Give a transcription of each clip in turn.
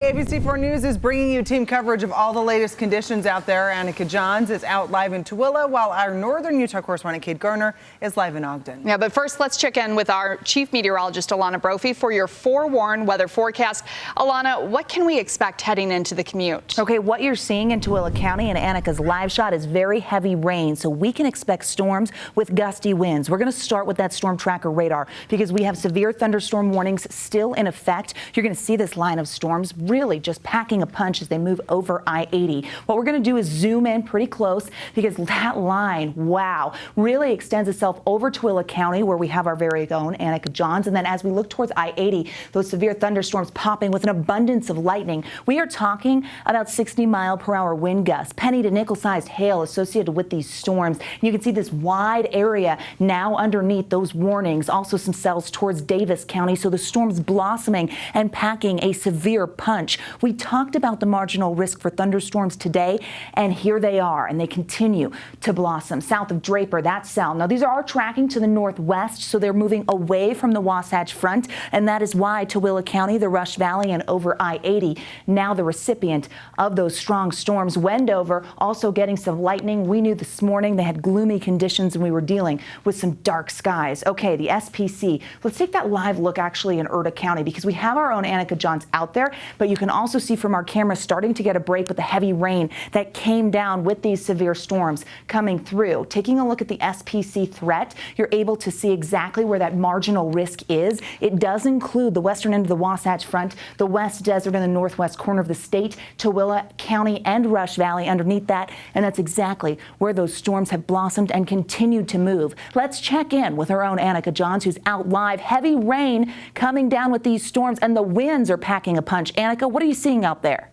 ABC4 News is bringing you team coverage of all the latest conditions out there. Anneka Johns is out live in Tooele, while our northern Utah correspondent Kade Garner is live in Ogden. Yeah, but first let's check in with our chief meteorologist Alana Brophy for your forewarned weather forecast. Alana, what can we expect heading into the commute? Okay, what you're seeing in Tooele County and Anneka's live shot is very heavy rain, so we can expect storms with gusty winds. We're going to start with that storm tracker radar because we have severe thunderstorm warnings still in effect. You're going to see this line of storms really just packing a punch as they move over I-80. What we're going to do is zoom in pretty close because that line, wow, really extends itself over Tooele County, where we have our very own Anneka Johns. And then as we look towards I-80, those severe thunderstorms popping with an abundance of lightning. We are talking about 60-mile-per-hour wind gusts, penny to nickel-sized hail associated with these storms. And you can see this wide area now underneath those warnings. Also some cells towards Davis County. So the storm's blossoming and packing a severe punch. We talked about the marginal risk for thunderstorms today, and here they are, and they continue to blossom. South of Draper, that cell. Now, these are tracking to the northwest, so they're moving away from the Wasatch Front, and that is why Tooele County, the Rush Valley, and over I-80, now the recipient of those strong storms. Wendover also getting some lightning. We knew this morning they had gloomy conditions, and we were dealing with some dark skies. Okay, the SPC. Let's take that live look actually in Urda County because we have our own Anneka Johns out there, but you can also see from our camera starting to get a break with the heavy rain that came down with these severe storms coming through. Taking a look at the SPC threat, you're able to see exactly where that marginal risk is. It does include the western end of the Wasatch Front, the West Desert and the northwest corner of the state, Tooele County and Rush Valley underneath that, and that's exactly where those storms have blossomed and continued to move. Let's check in with our own Anneka Johns, who's out live. Heavy rain coming down with these storms, and the winds are packing a punch. Anneka, what are you seeing out there?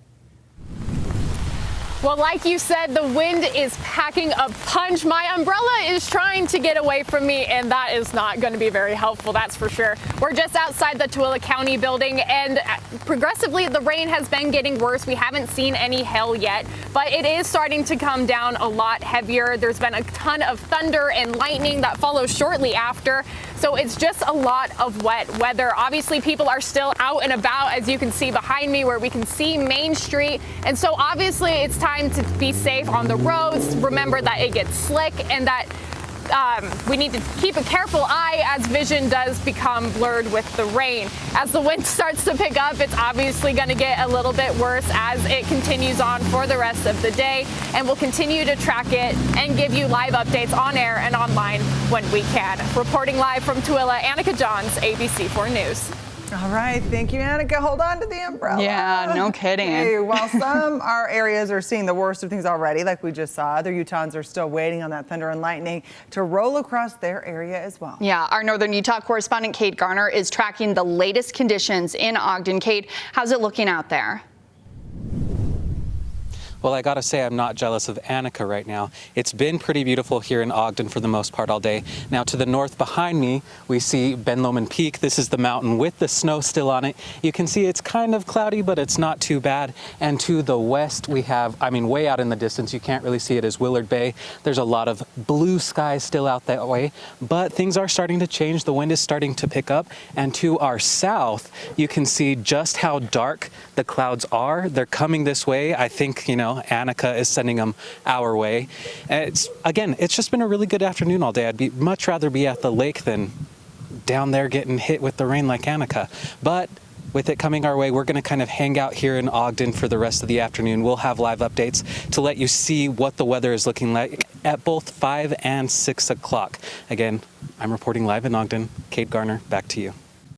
Well, like you said, the wind is packing a punch. My umbrella is trying to get away from me, and that is not going to be very helpful, that's for sure. We're just outside the Tooele County building, and progressively the rain has been getting worse. We haven't seen any hail yet, but it is starting to come down a lot heavier. There's been a ton of thunder and lightning that follows shortly after, so it's just a lot of wet weather. Obviously, people are still out and about, as you can see behind me, where we can see Main Street, and so obviously it's time to be safe on the roads. Remember that it gets slick and that we need to keep a careful eye as vision does become blurred with the rain. As the wind starts to pick up, it's obviously going to get a little bit worse as it continues on for the rest of the day, and we'll continue to track it and give you live updates on air and online when we can. Reporting live from Tooele, Anneka Johns, ABC4 News. All right, thank you, Anneka. Hold on to the umbrella. Yeah, no kidding. Okay, while some our areas are seeing the worst of things already, like we just saw, other Utahns are still waiting on that thunder and lightning to roll across their area as well. Yeah, our northern Utah correspondent Kade Garner is tracking the latest conditions in Ogden. Kade, how's it looking out there? Well, I gotta say, I'm not jealous of Anneka right now. It's been pretty beautiful here in Ogden for the most part all day. Now to the north behind me, we see Ben Lomond Peak. This is the mountain with the snow still on it. You can see it's kind of cloudy, but it's not too bad. And to the west, we have, way out in the distance, you can't really see it, is Willard Bay. There's a lot of blue skies still out that way, but things are starting to change. The wind is starting to pick up. And to our south, you can see just how dark the clouds are. They're coming this way. I think, Anneka is sending them our way. And it's just been a really good afternoon all day. I'd much rather be at the lake than down there getting hit with the rain like Anneka. But with it coming our way, we're going to kind of hang out here in Ogden for the rest of the afternoon. We'll have live updates to let you see what the weather is looking like at both 5 and 6 o'clock. Again, I'm reporting live in Ogden. Kade Garner, back to you.